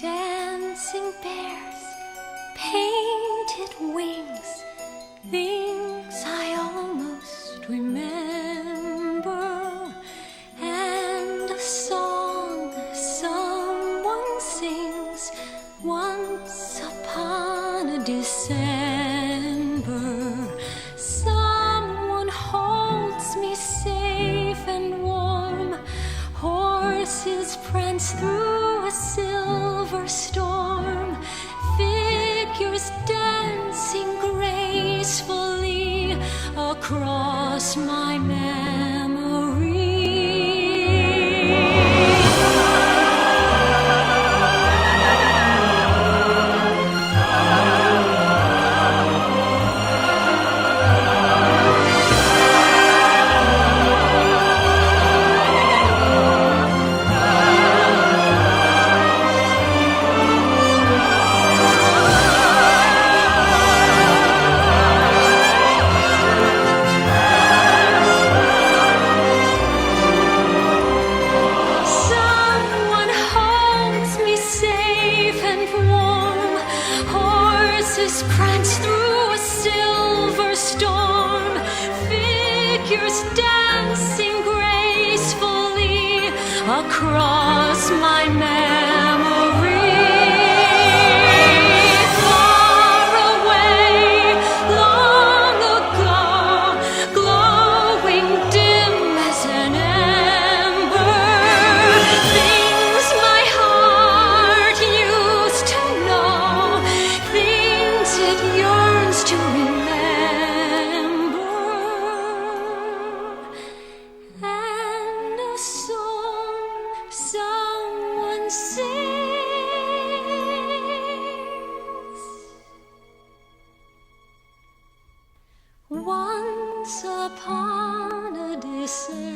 Dancing bears, painted wings, things I almost remember, and a song someone sings once upon a December. Someone holds me safe and warm, horses prance through a silver storm, figures dancing gracefully across my memory. Prance through a silver storm, figures dancing gracefully across my memory. Far away, long ago, glowing dim as an ember, things my heart used to know, it yearns to remember, and a song someone sings once upon a December.